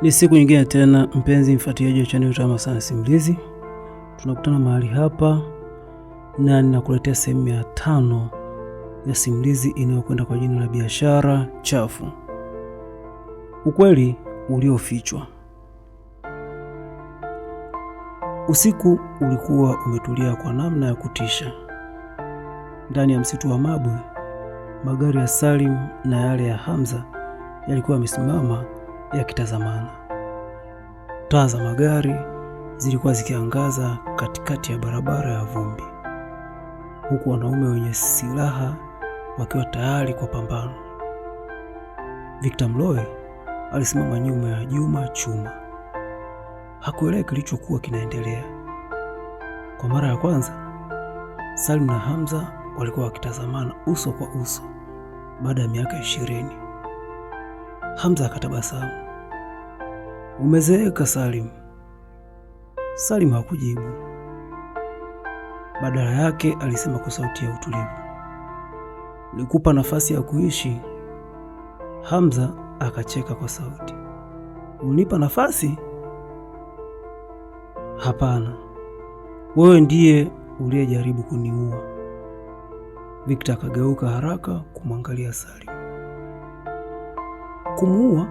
Ni siku nyingine tena, mpenzi mfuatiliaji wa channel Tama Sana Simulizi. Tunakutana mahali hapa na ninakuletea sehemu ya 5 ya simulizi inayokwenda kwa jina la Biashara Chafu. Ukweli uliofichwa. Usiku ulikuwa umetulia kwa namna ya kutisha. Ndani ya msitu wa Mabwe, magari ya Salim na yale ya Hamza yalikuwa yamesimama yakitazamana. Taa za magari zilikuwa zikiangaza katikati ya barabara ya vumbi, huku wanaume wenye silaha wakiwa tayari kwa pambano. Victor Mloe alisimama nyuma ya Juma Chuma. Hakuelewa kilichokuwa kinaendelea. Kwa mara ya kwanza, Salim na Hamza walikuwa wakitazamana uso kwa uso baada ya miaka 20. Hamza akatabasamu. "Umezeeka Salim." Salim hakujibu. Badala yake alisema kwa sauti ya utulivu, "Nikupa nafasi ya kuishi." Hamza akacheka kwa sauti, "Unipa nafasi? Hapana, wewe ndiye uliyejaribu kuniua." Victor akageuka haraka kumwangalia Salim. "Kumuua?"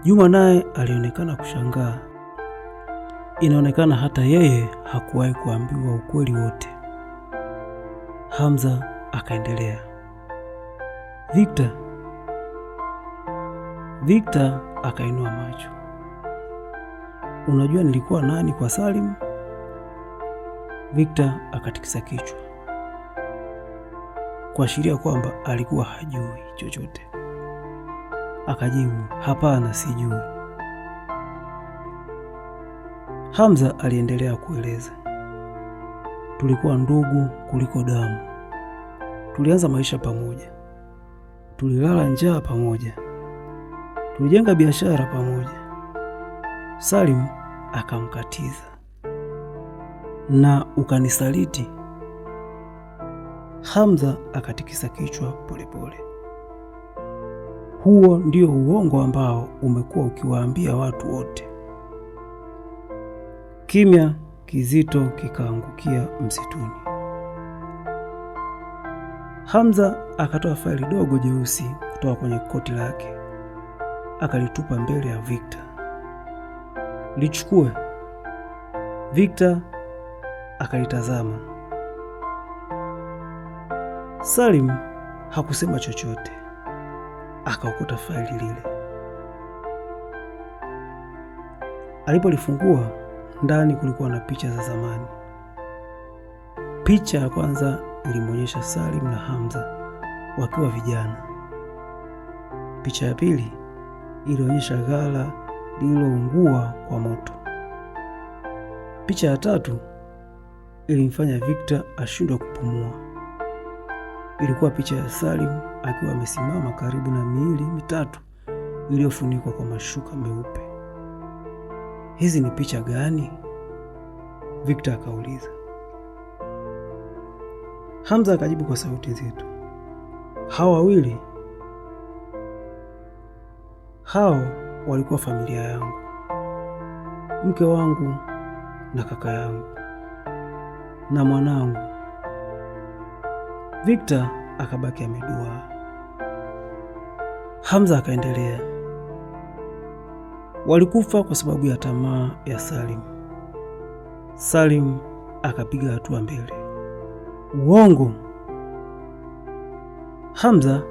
Juma naye alionekana kushangaa. Inaonekana hata yeye hakuwahi kuambiwa ukweli wote. Hamza akaendelea, Victor akainua macho. "Unajua nilikuwa nani kwa Salim?" Victor akatikisa kichwa, kuashiria kwamba alikuwa hajui chochote. Akajibu, "Hapana, sijui." Hamza aliendelea kueleza, "Tulikuwa ndugu kuliko damu. Tulianza maisha pamoja, tulilala njaa pamoja, tulijenga biashara pamoja." Salim akamkatiza, "Na ukanisaliti?" Hamza akatikisa kichwa polepole. "Huo ndio uongo ambao umekuwa ukiwaambia watu wote." Kimya kizito kikaangukia msituni. Hamza akatoa faili dogo jeusi kutoka kwenye koti lake, akalitupa mbele ya Victor. "Lichukue." Victor akalitazama. Salim hakusema chochote, akaokota faili lile. Alipolifungua, ndani kulikuwa na picha za zamani. Picha ya kwanza ilimwonyesha Salim na Hamza wakiwa vijana. Picha ya pili ilionyesha ghala lililoungua kwa moto. Picha ya tatu ilimfanya Victor ashindwe kupumua. Ilikuwa picha ya Salim akiwa amesimama karibu na miili mitatu iliyofunikwa kwa mashuka meupe. "Hizi ni picha gani?" Victor akauliza. Hamza akajibu kwa sauti nzito, "Hao wawili, hao walikuwa familia yangu, mke wangu na kaka yangu na mwanangu." Victor akabaki ameduaa. Hamza akaendelea, "Walikufa kwa sababu ya tamaa ya Salim." Salim akapiga hatua mbele. "Uongo!" Hamza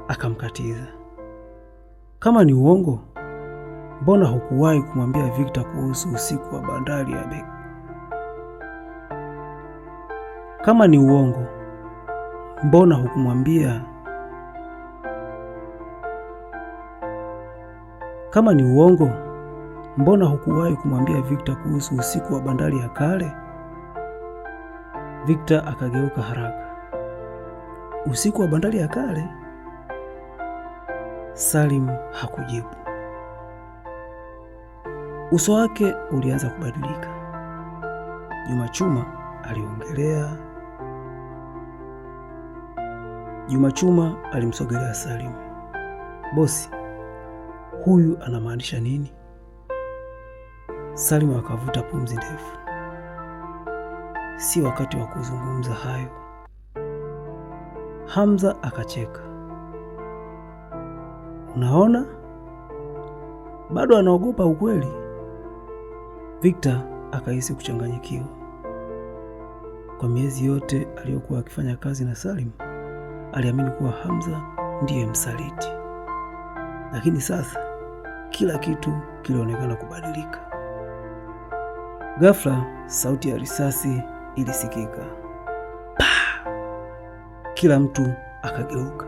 akamkatiza, "Kama ni uongo, mbona hukuwahi kumwambia Victor kuhusu usiku wa bandari ya Bek? Kama ni uongo, mbona hukumwambia? Kama ni uongo, mbona hukuwahi kumwambia Victor kuhusu usiku wa bandari ya kale?" Victor akageuka haraka. "Usiku wa bandari ya kale?" Salim hakujibu. Uso wake ulianza kubadilika. Juma Chuma aliongelea. Juma Chuma alimsogelea Salim. "Bosi, huyu anamaanisha nini? Salim akavuta pumzi ndefu. Si wakati wa kuzungumza hayo. Hamza akacheka. Unaona? Bado anaogopa ukweli. Victor akahisi kuchanganyikiwa. Kwa miezi yote aliyokuwa akifanya kazi na Salim, aliamini kuwa Hamza ndiye msaliti. Lakini sasa kila kitu kilionekana kubadilika. Ghafla sauti ya risasi ilisikika. Pa! Kila mtu akageuka.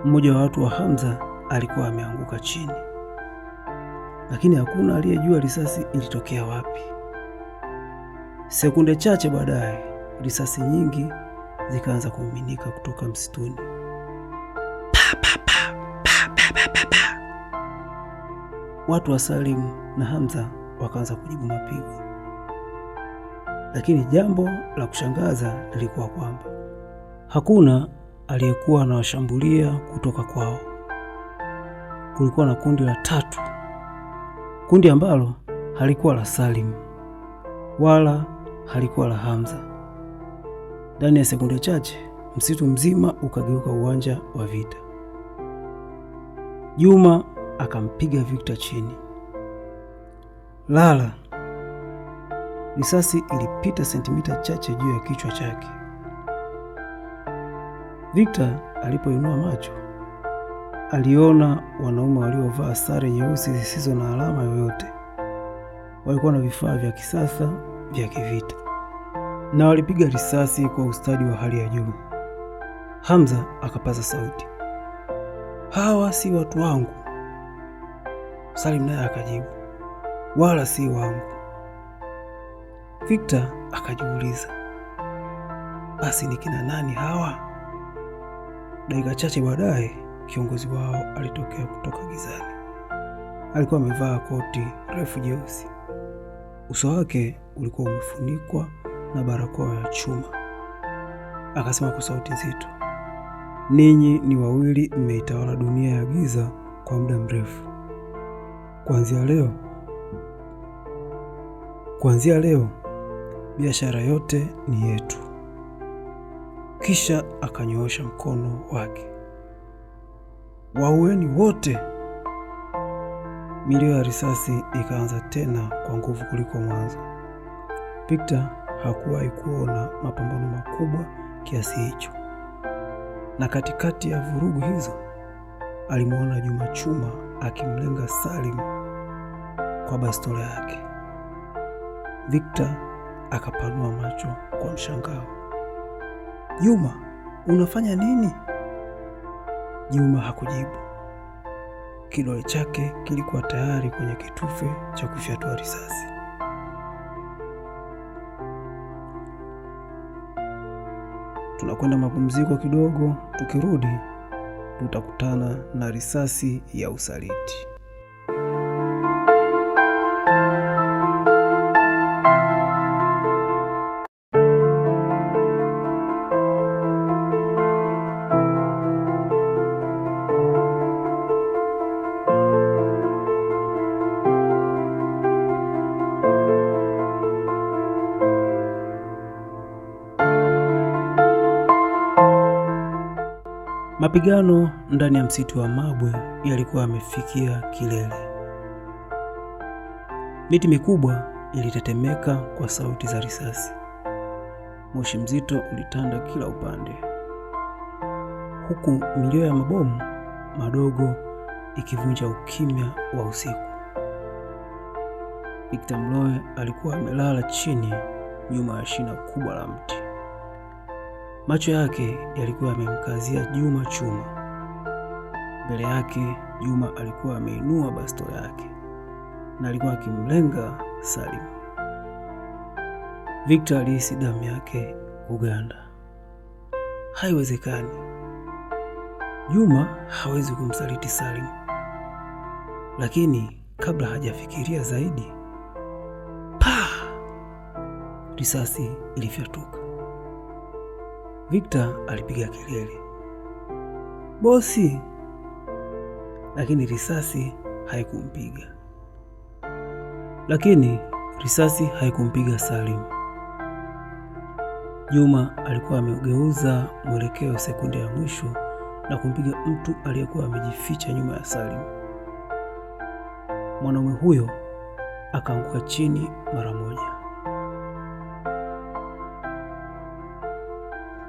Mmoja wa watu wa Hamza alikuwa ameanguka chini, lakini hakuna aliyejua risasi ilitokea wapi. Sekunde chache baadaye, risasi nyingi zikaanza kumiminika kutoka msituni. Pa, pa, pa, pa, pa, pa, pa, pa. Watu wa Salim na Hamza wakaanza kujibu mapigo, lakini jambo la kushangaza lilikuwa kwamba hakuna aliyekuwa anawashambulia kutoka kwao. Kulikuwa na kundi la tatu, kundi ambalo halikuwa la Salim wala halikuwa la Hamza. Ndani ya sekunde chache, msitu mzima ukageuka uwanja wa vita. Juma akampiga Victor chini. Lala. Risasi ilipita sentimita chache juu ya kichwa chake. Victor alipoinua macho, aliona wanaume waliovaa sare nyeusi zisizo na alama yoyote. Walikuwa na vifaa vya kisasa vya kivita na walipiga risasi kwa ustadi wa hali ya juu. Hamza akapaza sauti, hawa si watu wangu. Salim naye akajibu, wala si wangu. Victor akajiuliza, basi ni kina nani hawa? Dakika chache baadaye kiongozi wao alitokea kutoka gizani. Alikuwa amevaa koti refu jeusi. Uso wake ulikuwa umefunikwa na barakoa ya chuma. Akasema kwa sauti nzito, ninyi ni wawili mmeitawala dunia ya giza kwa muda mrefu. Kuanzia leo biashara yote ni yetu. Kisha akanyoosha mkono wake. Waueni wote. Milio ya risasi ikaanza tena kwa nguvu kuliko mwanzo. Victor hakuwahi kuona mapambano makubwa kiasi hicho. Na katikati ya vurugu hizo, alimuona Juma Chuma akimlenga Salim kwa bastola yake. Victor akapanua macho kwa mshangao. Juma, unafanya nini? Juma hakujibu. Kidole chake kilikuwa tayari kwenye kitufe cha kufyatua risasi. Tunakwenda mapumziko kidogo, tukirudi tutakutana na risasi ya usaliti. Mapigano ndani ya msitu wa Mabwe yalikuwa yamefikia kilele. Miti mikubwa ilitetemeka kwa sauti za risasi. Moshi mzito ulitanda kila upande, huku milio ya mabomu madogo ikivunja ukimya wa usiku. Victor Mloe alikuwa amelala chini nyuma ya shina kubwa la mti. Macho yake yalikuwa yamemkazia Juma Chuma. Mbele yake Juma alikuwa ameinua bastola yake na alikuwa akimlenga Salim. Victor alihisi damu yake kuganda. Haiwezekani. Juma hawezi kumsaliti Salim. Lakini kabla hajafikiria zaidi, risasi ilifyatuka. Victor alipiga kelele, bosi! lakini risasi haikumpiga Salim. Juma alikuwa ameugeuza mwelekeo sekunde ya mwisho na kumpiga mtu aliyekuwa amejificha nyuma ya Salim. Mwanaume huyo akaanguka chini mara moja.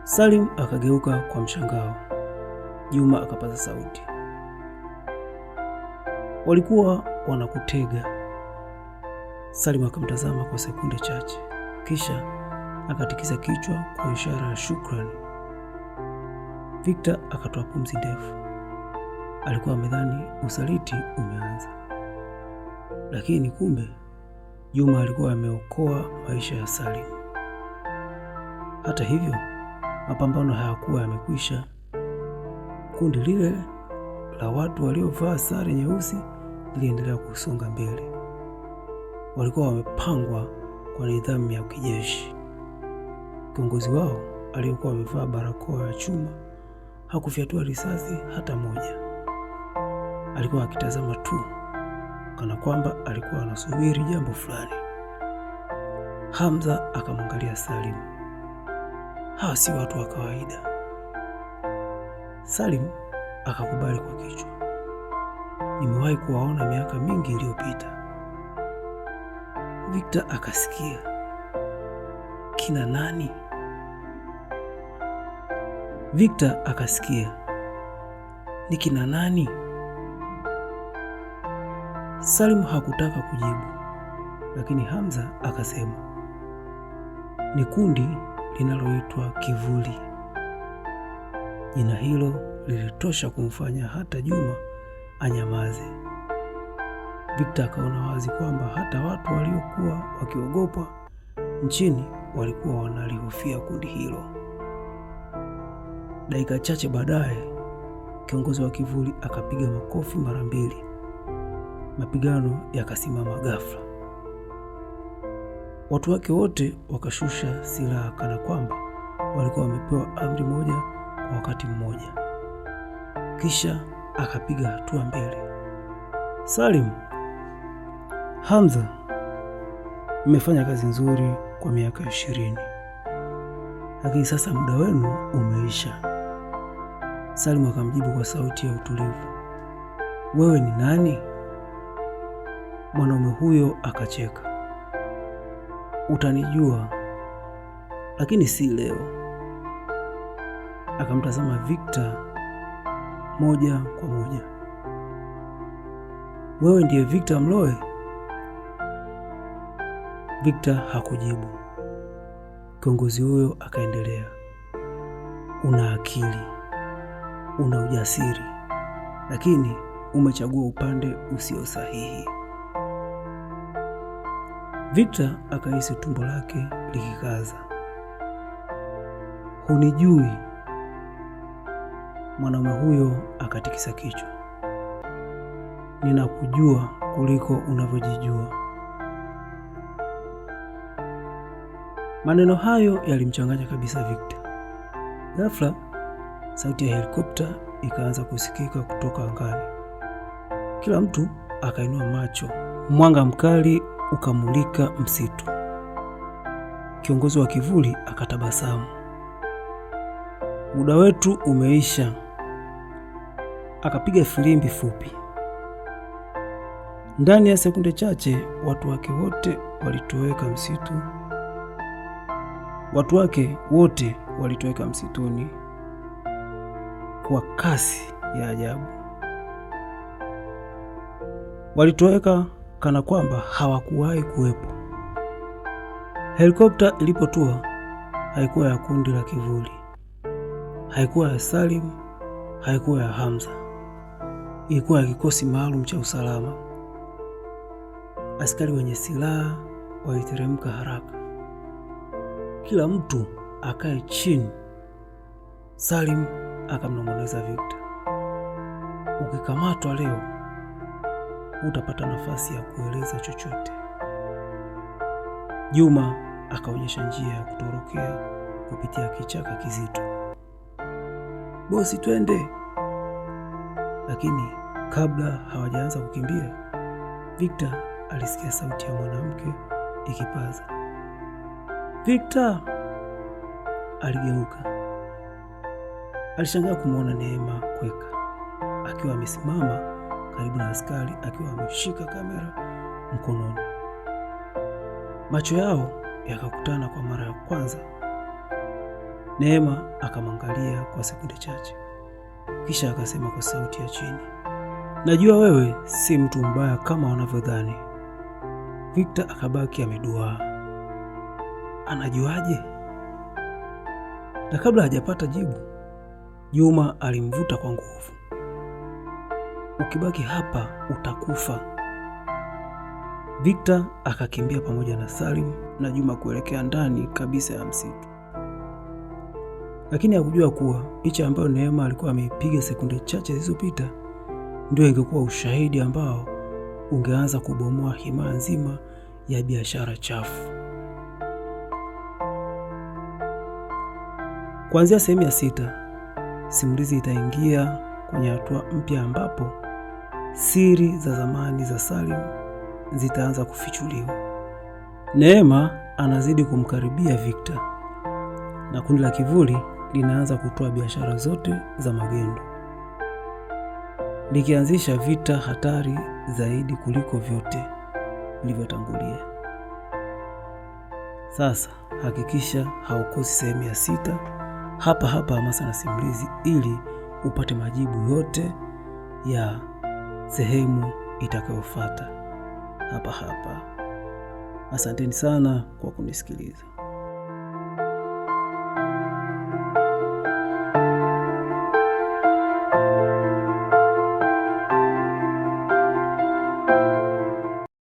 Salim akageuka kwa mshangao. Juma akapaza sauti, walikuwa wanakutega. Salim akamtazama kwa sekunde chache, kisha akatikisa kichwa kwa ishara ya shukrani. Victor akatoa pumzi ndefu. Alikuwa amedhani usaliti umeanza, lakini kumbe Juma alikuwa ameokoa maisha ya Salim. Hata hivyo, mapambano hayakuwa yamekwisha. Kundi lile la watu waliovaa sare nyeusi liliendelea kusonga mbele. Walikuwa wamepangwa kwa nidhamu ya kijeshi. Kiongozi wao aliyekuwa amevaa barakoa ya chuma hakufyatua risasi hata moja. Alikuwa akitazama tu, kana kwamba alikuwa anasubiri jambo fulani. Hamza akamwangalia Salim. Hawa si watu wa kawaida. Salim akakubali kwa kichwa. Nimewahi kuwaona miaka mingi iliyopita. Victor akasikia. Kina nani? Victor akasikia. Ni kina nani? Salim hakutaka kujibu, lakini Hamza akasema, ni kundi linaloitwa Kivuli. Jina hilo lilitosha kumfanya hata Juma anyamaze. Victor akaona wazi kwamba hata watu waliokuwa wakiogopwa nchini walikuwa wanalihofia kundi hilo. Dakika chache baadaye, kiongozi wa Kivuli akapiga makofi mara mbili. Mapigano yakasimama ghafla. Watu wake wote wakashusha silaha kana kwamba walikuwa wamepewa amri moja kwa wakati mmoja. Kisha akapiga hatua mbele. Salim, Hamza, mmefanya kazi nzuri kwa miaka 20, lakini sasa muda wenu umeisha. Salim akamjibu kwa sauti ya utulivu, wewe ni nani? Mwanaume huyo akacheka, utanijua, lakini si leo. Akamtazama Victor moja kwa moja. Wewe ndiye Victor Mloe? Victor hakujibu. Kiongozi huyo akaendelea, una akili, una ujasiri, lakini umechagua upande usio sahihi. Victor akahisi tumbo lake likikaza. Hunijui? Mwanaume huyo akatikisa kichwa. Ninakujua kuliko unavyojijua. Maneno hayo yalimchanganya kabisa Victor. Ghafla sauti ya helikopta ikaanza kusikika kutoka angani. Kila mtu akainua macho. Mwanga mkali ukamulika msitu. Kiongozi wa Kivuli akatabasamu. Muda wetu umeisha. Akapiga filimbi fupi. Ndani ya sekunde chache watu wake wote walitoweka msituni kwa kasi ya ajabu. Walitoweka kana kwamba hawakuwahi kuwepo. Helikopta ilipotua haikuwa ya kundi la Kivuli, haikuwa ya Salim, haikuwa ya Hamza. Ilikuwa ya kikosi maalum cha usalama. Askari wenye silaha waliteremka haraka. Kila mtu akae chini. Salim akamnong'oneza Victor, ukikamatwa leo utapata nafasi ya kueleza chochote. Juma akaonyesha njia ya kutorokea kupitia kichaka kizito. Bosi, twende. Lakini Kabla hawajaanza kukimbia, Victor alisikia sauti ya mwanamke ikipaza, "Victor!" Aligeuka. Alishangaa kumwona Neema Kweka akiwa amesimama karibu na askari akiwa ameshika kamera mkononi. Macho yao yakakutana kwa mara ya kwanza. Neema akamwangalia kwa sekunde chache, kisha akasema kwa sauti ya chini, "Najua wewe si mtu mbaya kama wanavyodhani." Victor akabaki ameduaa. Anajuaje? Na kabla hajapata jibu, Juma alimvuta kwa nguvu, "Ukibaki hapa utakufa." Victor akakimbia pamoja na Salim na Juma kuelekea ndani kabisa ya msitu. Lakini hakujua kuwa picha ambayo Neema alikuwa ameipiga sekunde chache zilizopita ndio ingekuwa ushahidi ambao ungeanza kubomoa himaya nzima ya biashara chafu. Kuanzia sehemu ya 6, simulizi itaingia kwenye hatua mpya ambapo siri za zamani za Salim zitaanza kufichuliwa. Neema anazidi kumkaribia Victor na kundi la kivuli linaanza kutoa biashara zote za magendo, likianzisha vita hatari zaidi kuliko vyote vilivyotangulia. Sasa hakikisha haukosi sehemu ya 6 hapa Hamasa na Simulizi, ili upate majibu yote ya sehemu itakayofuata hapa. Asanteni sana kwa kunisikiliza.